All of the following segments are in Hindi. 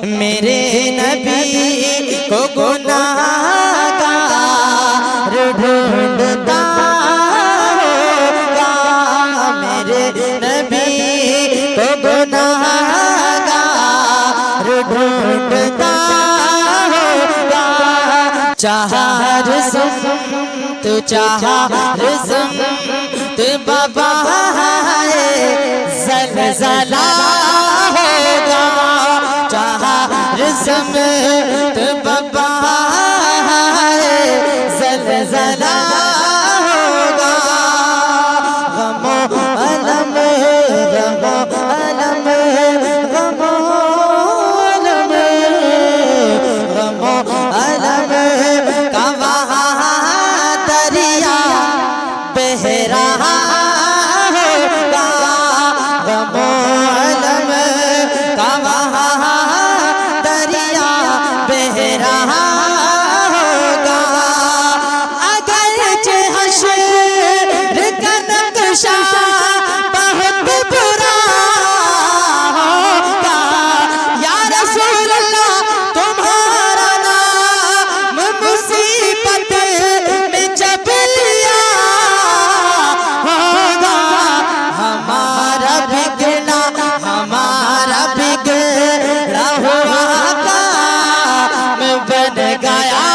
मेरे नबी को गुनाहगार ढूंढता होगा, मेरे नबी को गुनाहगार ढूंढता होगा। चाहर सुन तू चाहर सुन तू बाबा ज़लज़ला होगा, चाहर सुन तू बाबा ज़लज़ला होगा। गमो अलम गमो अलम गमो अलम गमो अलम का वहाँ दरिया बह रहा होगा, गमो अलम का वहाँ दरिया बह रहा होगा। अगरचे हश्र का नक्शा बहुत बुरा होगा, या रसूल अल्लाह तुम्हारा नाम मुसीबत में जब लिया होगा। हमारा बिगड़ा हुआ काम बन गया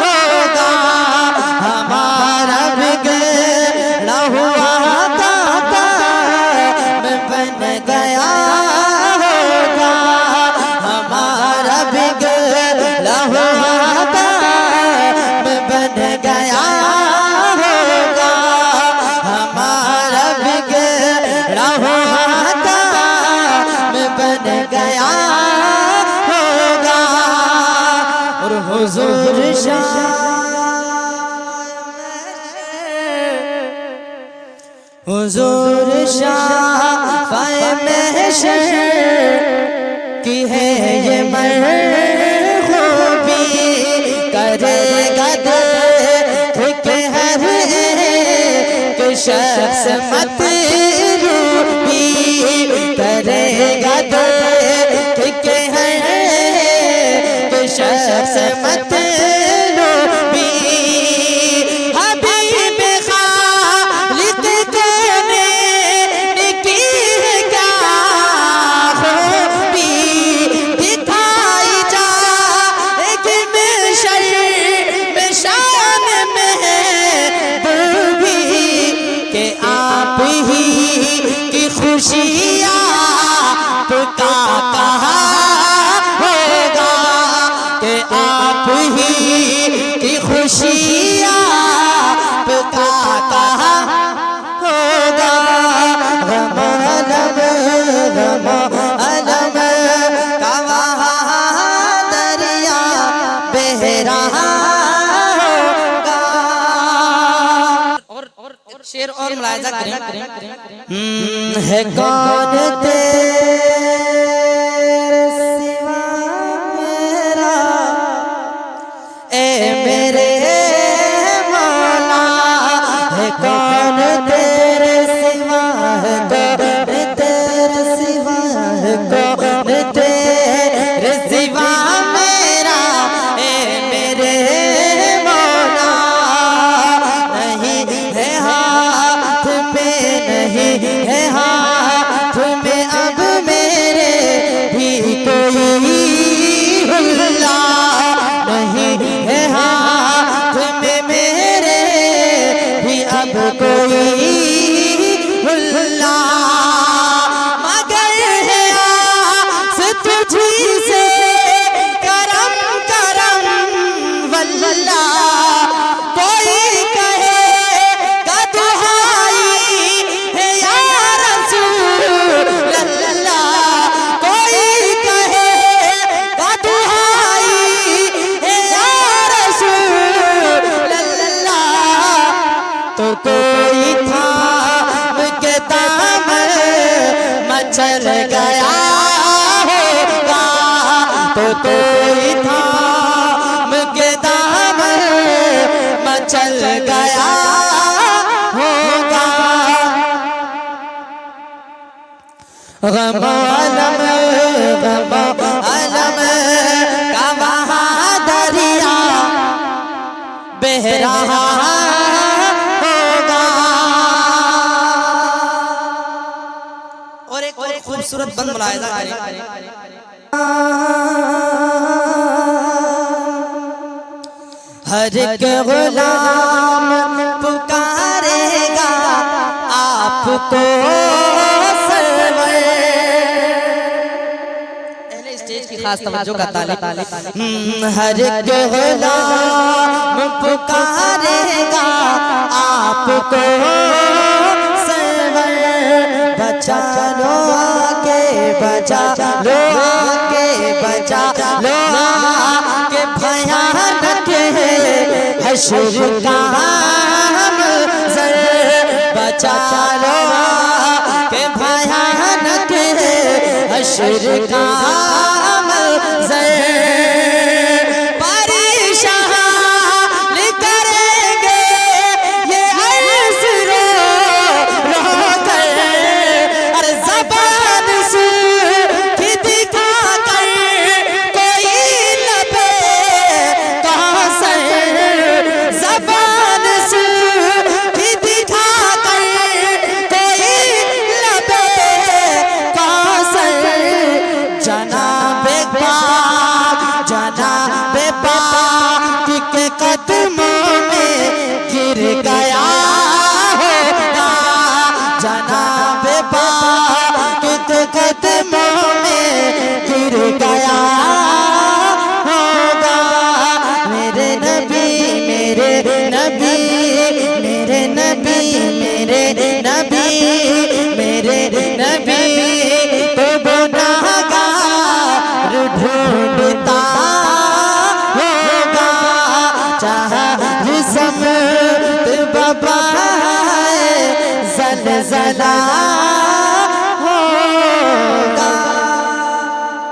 होगा, हमारा बिगड़ा हुआ काम बन गया होगा, हमारा बिगड़ा हुआ काम बन गया होगा, हमारा बिगड़ा हुआ काम बन गया होगा। और हुजूर हुजूर शाफ़ाए महशर की है ये मरख़ूबी, करेगा दुख हर एक शख्स मतरूबी, करेगा दुख हर एक शख्स मतरूबी। हबीब खालिक ने की है क्या खूबी, दिखाई जाएगी महशर में शान महबूबी, के आप ही की खुशियाँ आपका कहा होगा, के आप ही की खुशियाँ आपका कहा होगा। गमो अलम का वहाँ दरिया बह रहा होगा। और शेर और मुलाहिजा करें। है कौन तेरे सिवा मेरा, ए मेरे मौला, है कौन तेरे सिवा, है कौन तेरे सिवा, है कौन तेरे सिवा मेरा, ए मेरे मौला। नहीं है हाथ में, नहीं है हाथ में अब मेरे भी कोई हुल्ला, नहीं है हाथ में मेरे भी अब कोई हुल्ला, मगर है आस तुझी से करम करम वल्ला। कोई कहेगा दुहाई है या रसूल अल्लाह, कोई कहेगा दुहाई है या रसूल अल्लाह, तो कोई थाम के दाम मचल गया होगा, तो कोई थाम के दाम मचल गया होगा। गमो अलम गमो सूरत बंद मुलाहिजा करें। हर एक गुलाम पुकारेगा आपको सरवर। पहले स्टेज की खास तवज्जो का तालिब। हर एक गुलाम पुकारेगा आपको सरवर। बचा लो आके, बचा लो आके, बचा लो आके, भयानक है हश्र का मंज़र। बचा लो आके, भयानक है हश्र का मंज़र। परेशान करेंगे ये अर्ज़ रो रो कर। अरे ज़बान से दिखा कर कोई लबे कासर। ज़बान से दिखा कर कोई लबे कासर। जनाबे पाक, जनाबे पाक के कदमों में गिर गया होगा। जनाबे पाक के कदमों में गिर गया होगा। मेरे नबी, मेरे नबी, मेरे नबी, मेरे नबी, मेरे नबी तो गुनाहगार ढूंढता होगा। चाहे जिस्म बबाए ज़लज़ला